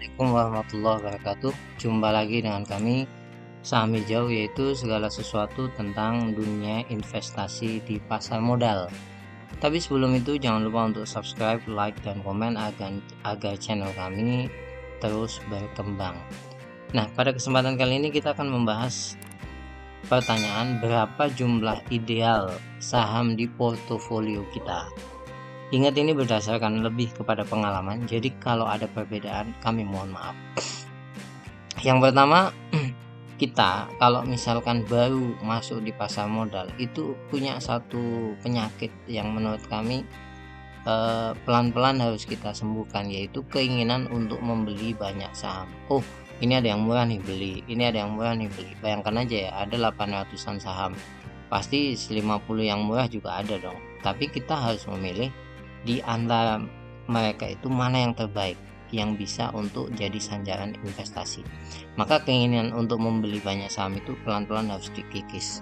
Assalamualaikum warahmatullahi wabarakatuh. Jumpa lagi dengan kami Saham Hijau, yaitu segala sesuatu tentang dunia investasi di pasar modal. Tapi sebelum itu jangan lupa untuk subscribe, like, dan komen agar channel kami terus berkembang. Nah, pada kesempatan kali ini kita akan membahas pertanyaan berapa jumlah ideal saham di portofolio kita. Ingat, ini berdasarkan lebih kepada pengalaman, jadi kalau ada perbedaan kami mohon maaf. Yang pertama, kita kalau misalkan baru masuk di pasar modal itu punya satu penyakit yang menurut kami pelan-pelan harus kita sembuhkan, yaitu keinginan untuk membeli banyak saham. Oh, ini ada yang murah nih beli, ini ada yang murah nih beli. Bayangkan aja ya, ada 800-an saham, pasti 50 yang murah juga ada dong. Tapi kita harus memilih di antara mereka itu mana yang terbaik, yang bisa untuk jadi sandaran investasi. Maka keinginan untuk membeli banyak saham itu pelan-pelan harus dikikis.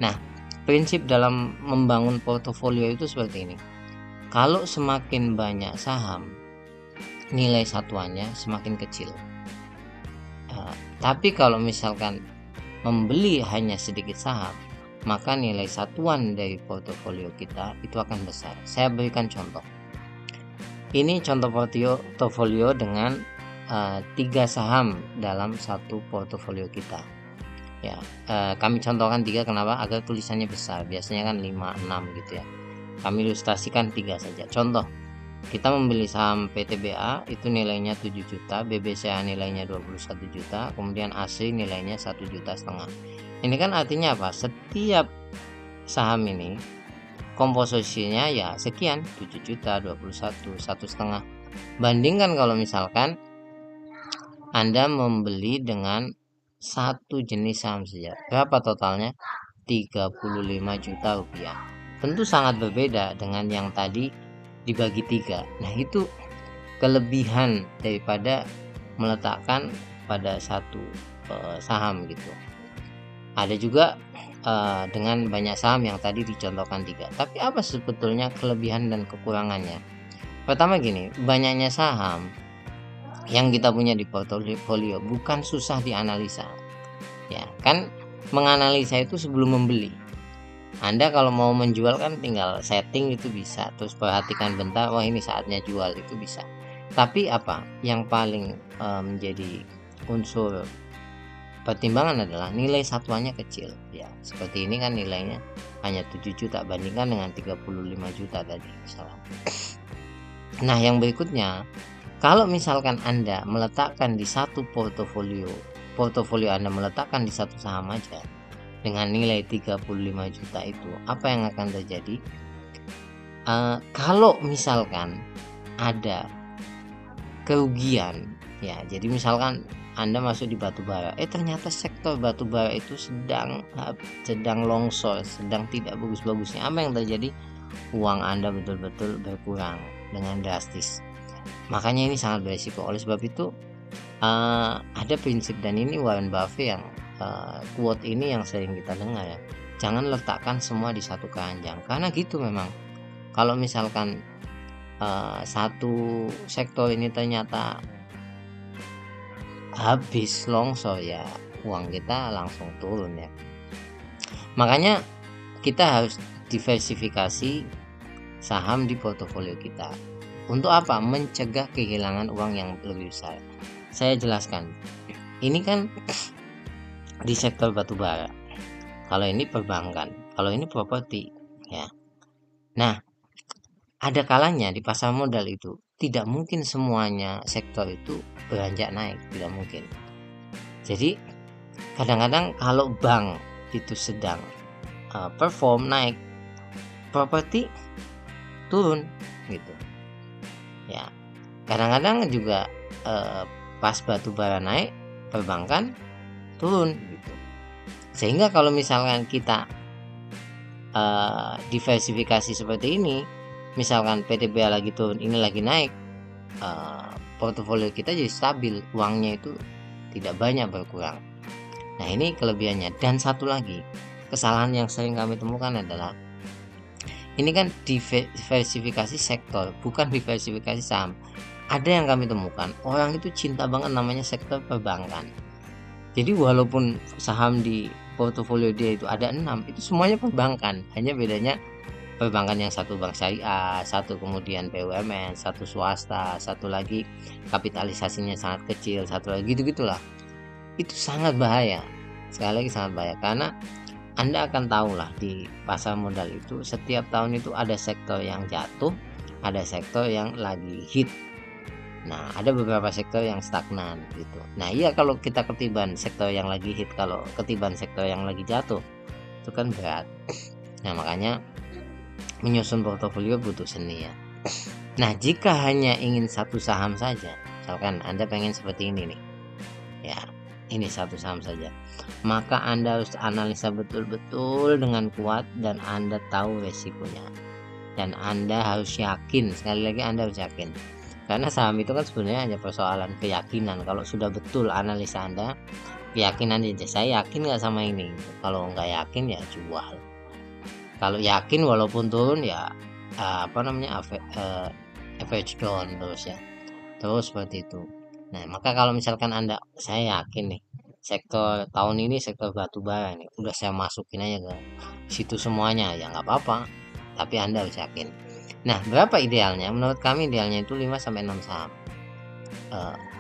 Nah, prinsip dalam membangun portofolio itu seperti ini. Kalau semakin banyak saham, nilai satuannya semakin kecil. Tapi kalau misalkan membeli hanya sedikit saham, maka nilai satuan dari portofolio kita itu akan besar. Saya berikan contoh. Ini contoh portofolio dengan 3 saham dalam satu portofolio kita. Ya, kami contohkan 3 kenapa? Agar tulisannya besar. Biasanya kan 5, 6 gitu ya. Kami ilustrasikan 3 saja. Contoh, kita membeli saham PTBA itu nilainya 7 juta, BBCA nilainya 21 juta, kemudian ASRI nilainya 1,5 juta. Ini kan artinya apa? Setiap saham ini komposisinya ya sekian, 7 juta, 21, 1,5. Bandingkan kalau misalkan Anda membeli dengan satu jenis saham saja, berapa totalnya? 35 juta rupiah. Tentu sangat berbeda dengan yang tadi dibagi 3. Nah, itu kelebihan daripada meletakkan pada satu saham gitu. Ada juga dengan banyak saham yang tadi dicontohkan 3. Tapi apa sebetulnya kelebihan dan kekurangannya? Pertama gini, banyaknya saham yang kita punya di portofolio bukan susah dianalisa. Ya, kan menganalisa itu sebelum membeli. Anda kalau mau menjual kan tinggal setting itu bisa, terus perhatikan bentar, wah ini saatnya jual, itu bisa. Tapi apa yang paling menjadi unsur pertimbangan adalah nilai satuannya kecil. Ya, seperti ini kan nilainya hanya 7 juta bandingkan dengan 35 juta tadi misalnya. Nah, yang berikutnya, kalau misalkan Anda meletakkan di satu portofolio Anda meletakkan di satu saham aja dengan nilai 35 juta itu, apa yang akan terjadi? Kalau misalkan ada kerugian, ya, jadi misalkan Anda masuk di batubara, ternyata sektor batubara itu sedang longsor, sedang tidak bagus-bagusnya. Apa yang terjadi? Uang Anda betul-betul berkurang dengan drastis. Makanya ini sangat berisiko. Oleh sebab itu ada prinsip, dan ini Warren Buffett yang quote ini yang sering kita dengar ya. Jangan letakkan semua di satu keranjang, karena gitu memang. Kalau misalkan satu sektor ini ternyata habis longsor, ya uang kita langsung turun ya. Makanya kita harus diversifikasi saham di portofolio kita. Untuk apa? Mencegah kehilangan uang yang lebih besar. Saya jelaskan. Ini kan di sektor batubara. Kalau ini perbankan, kalau ini properti ya. Nah, ada kalanya di pasar modal itu tidak mungkin semuanya sektor itu beranjak naik, tidak mungkin. Jadi kadang-kadang kalau bank itu sedang perform naik, properti turun gitu. Ya, kadang-kadang juga pas batubara naik, perbankan turun gitu. Sehingga kalau misalkan kita diversifikasi seperti ini, misalkan PTBA lagi turun, ini lagi naik, portofolio kita jadi stabil, uangnya itu tidak banyak berkurang. Nah, ini kelebihannya. Dan satu lagi, kesalahan yang sering kami temukan adalah ini kan diversifikasi sektor, bukan diversifikasi saham. ada yang kami temukan orang itu cinta banget namanya sektor perbankan. Jadi walaupun saham di portofolio dia itu ada 6, itu semuanya perbankan. Hanya bedanya perbankan yang satu bank syariah, satu kemudian BUMN, satu swasta, satu lagi kapitalisasinya sangat kecil, satu lagi gitu-gitulah. Itu sangat bahaya. Sekali lagi sangat bahaya karena Anda akan tahulah di pasar modal itu setiap tahun itu ada sektor yang jatuh, ada sektor yang lagi hit. Nah, ada beberapa sektor yang stagnan gitu. Nah, iya kalau kita ketiban sektor yang lagi hit, kalau ketiban sektor yang lagi jatuh, itu kan berat. Nah, makanya menyusun portofolio butuh seni ya. Nah, jika hanya ingin satu saham saja, misalkan Anda pengen seperti ini nih. Ya, ini satu saham saja. Maka Anda harus analisa betul-betul dengan kuat dan Anda tahu resikonya. Dan Anda harus yakin, sekali lagi Anda harus yakin. Karena saham itu kan sebenarnya hanya persoalan keyakinan. Kalau sudah betul analisa Anda, keyakinan aja. Saya yakin nggak sama ini. Kalau nggak yakin ya jual. Kalau yakin walaupun turun ya average down terus ya. Terus seperti itu. Nah, maka kalau misalkan saya yakin nih sektor tahun ini sektor batu bara nih udah saya masukin aja ke situ semuanya ya nggak apa-apa. Tapi Anda harus yakin. Nah, berapa idealnya? Menurut kami idealnya itu 5 sampai 6 saham.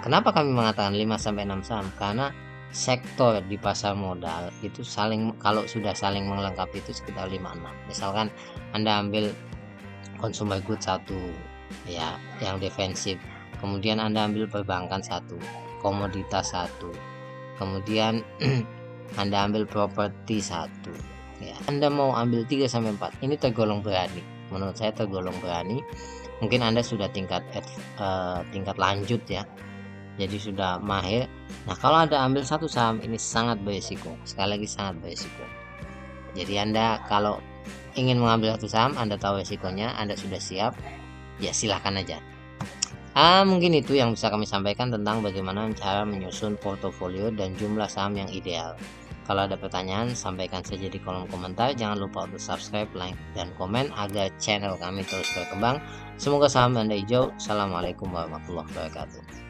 Kenapa kami mengatakan 5 sampai 6 saham? Karena sektor di pasar modal itu kalau sudah saling melengkapi itu sekitar 5-6. Misalkan Anda ambil consumer good satu ya yang defensif. Kemudian Anda ambil perbankan satu, komoditas satu. Kemudian Anda ambil properti satu. Ya, Anda mau ambil 3 sampai 4. Ini tergolong berani. Menurut saya tergolong berani. Mungkin Anda sudah tingkat lanjut ya. Jadi sudah mahir. Nah, kalau Anda ambil satu saham ini sangat berisiko. Sekali lagi sangat berisiko. Jadi Anda kalau ingin mengambil satu saham, Anda tahu risikonya, Anda sudah siap, ya silahkan aja. Mungkin itu yang bisa kami sampaikan tentang bagaimana cara menyusun portofolio dan jumlah saham yang ideal. Kalau ada pertanyaan, sampaikan saja di kolom komentar. Jangan lupa untuk subscribe, like, dan komen agar channel kami terus berkembang. Semoga saham Anda hijau. Assalamualaikum warahmatullahi wabarakatuh.